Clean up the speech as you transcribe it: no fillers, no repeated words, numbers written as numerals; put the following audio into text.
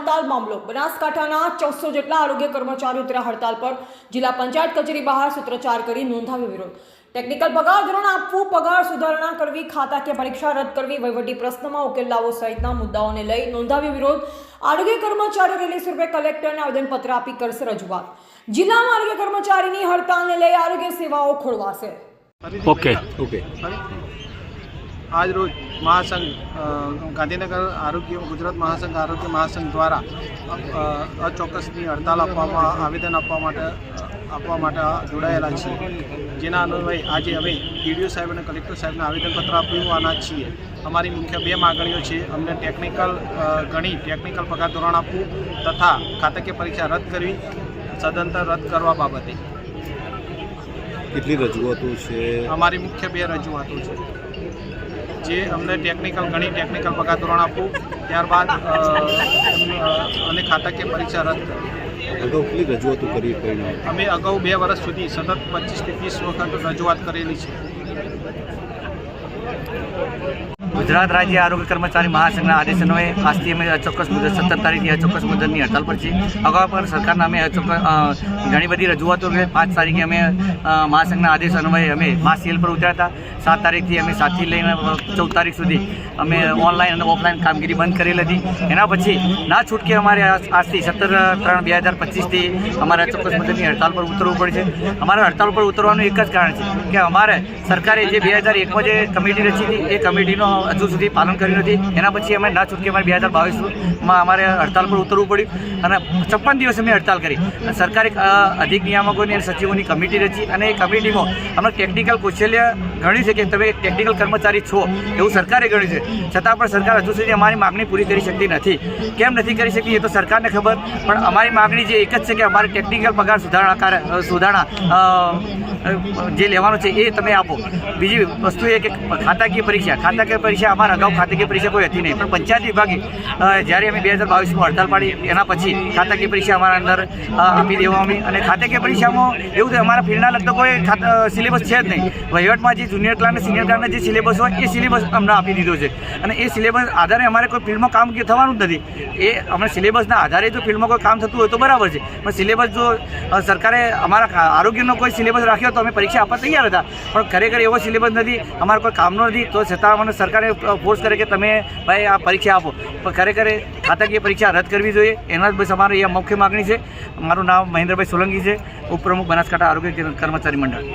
હડતાલ મામલો બનાસકાંઠાના 400 જેટલા આરોગ્ય કર્મચારીઓ ઉતર્યા હડતાલ પર। જિલ્લા પંચાયત કચેરી બહાર સૂત્રોચ્ચાર કરી નોંધાવ્યો વિરોધ। ટેકનિકલ પગાર ધોરણ આપવું, પગાર સુધારણા કરવી, ખાતાકીય પરીક્ષા રદ કરવી, વહીવટી પ્રશ્નમાં ઉકેલ લાવવો સહિતના મુદ્દાઓને લઈ નોંધાવ્યો વિરોધ। આરોગ્ય કર્મચારીઓ રેલી સ્વરૂપે કલેક્ટરને આવેદનપત્ર આપી કરશે રજૂઆત। જિલ્લામાં આરોગ્ય કર્મચારીની હડતાલને લઈ આરોગ્ય સેવાઓ ખોરવાશે। ओके आज रोज महासंघ गांधीनगर आरोग्य गुजरात महासंघ आरोग्य महासंघ द्वारा अचोक्कसनी हड़ताल आवेदन आपवा जोड़ायेला छीए। जेना अन्वये आज अमे डीडीओ साहेब और कलेक्टर साहेब ने आवेदनपत्र आपवाना छीए। अमारी मुख्य बे मागणीओ छे। अमने टेक्निकल पगार धोरण आपवुं तथा खाताकीय परीक्षा रद्द करवी, सदंतर रद्द करवा बाबते કેટલી રજૂઆતો છે? અમારી મુખ્ય બે રજૂઆતો છે, જે અમને ટેકનિકલ પગાર ધોરણ આપવું, ત્યારબાદ અને ખાતાકીય પરીક્ષા રદ કરવી। અગાઉ કેટલી રજૂઆતો કરી? અમે અગાઉ 2 વર્ષ સુધી સતત 25 થી 30 વખત રજૂઆત કરેલી છે। गुजरात राज्य आरोग्य कर्मचारी महासंघ आदेश अन्वये आजथी अमे अचोक्कस मुदत 17 तारीखથી अचोक्कस मुदतनी हड़ताल पर छीए। अगाऊ पर सरकारना अमे घणी बधी रजूआतो 5 तारीखे अमे महासंघना आदेश अन्वये अमे महासीएल पर उतर्या हता। 7 तारीखથી अमे 7 થી લઈને 14 तारीख સુધી अमे ऑनलाइन અને ऑफलाइन कामगीरी बंद करेली हती। एना पछी ना छूटके अमारे आजथी 17/3/2025 थी अमारे अचोक्कस मुदतनी हड़ताल पर उतरવું પડે છે। अमारे हड़ताल पर उतरવાનું एक ज कारण છે કે अमारे सरकारे जे 2001 में जे कमिटी रची थी ए कमिटीनो हजू सुधी पालन कर्युं नथी। एना पछी अमे ना छूटके अमारे 2022 में अमारे हड़ताल पर उतरવું પડ્યું અને 56 દિવસ अमे हड़ताल करी। सरकारे अधिक नियामकोनी અને સચિવોની कमिटी रची અને એ कमिटीमां अमे टेक्निकल कौशल्य गण्युं છે કે તમે टेक्निकल कर्मचारी छो एवं सरकारे गण्युं છે, छतां पण सरकार हजू सुधी अमारी मागणी पूरी करी शकती नथी। केम नथी करी शकती ए तो सरकारने खबर, पण अमारी मागणी जे एक ज छे के अमारे टेक्निकल पगार सुधारणा जे लेवानुं छे ए તમે આપો। બીજી વસ્તુ એ કે ખાતાકીય પરીક્ષા અમારા અગાઉ ખાતાકીય પરીક્ષા કોઈ હતી નહીં, પણ પંચાયત વિભાગે જ્યારે અમે 2022માં હડતાલ પાડી એના પછી ખાતાકીય પરીક્ષા અમારા અંદર આપી દેવામાં આવી। અને ખાતાકીય પરીક્ષામાં એવું છે અમારા ફીલ્ડના લગતો કોઈ સિલેબસ છે જ નહીં। વહીવટમાં જે જુનિયર ક્લાસ અને સિનિયર ક્લાસના જે સિલેબસ હોય એ સિલેબસ અમને આપી દીધો છે અને એ સિલેબસ આધારે અમારે કોઈ ફિલ્ડમાં કામ થવાનું જ નથી। એ અમને સિલેબસના આધારે જો ફિલ્ડમાં કોઈ કામ થતું હોય તો બરાબર છે, પણ સિલેબસ જો સરકારે અમારા આરોગ્યનો કોઈ સિલેબસ રાખ્યો તો અમે પરીક્ષા આપવા તૈયાર હતા, પણ ખરેખર એવો સિલેબસ નથી, અમારે કોઈ કામનો નથી, તો છતાં અમને સરકારે ફોર્સ કરે કે તમે ભાઈ આ પરીક્ષા આપો। પણ ખરેખર ખાતાકીય પરીક્ષા રદ કરવી જોઈએ, એના જ બસ અમારી એ મુખ્ય માગણી છે। મારું નામ મહેન્દ્રભાઈ સોલંકી છે, ઉપપ્રમુખ બનાસકાંઠા આરોગ્ય કર્મચારી મંડળ।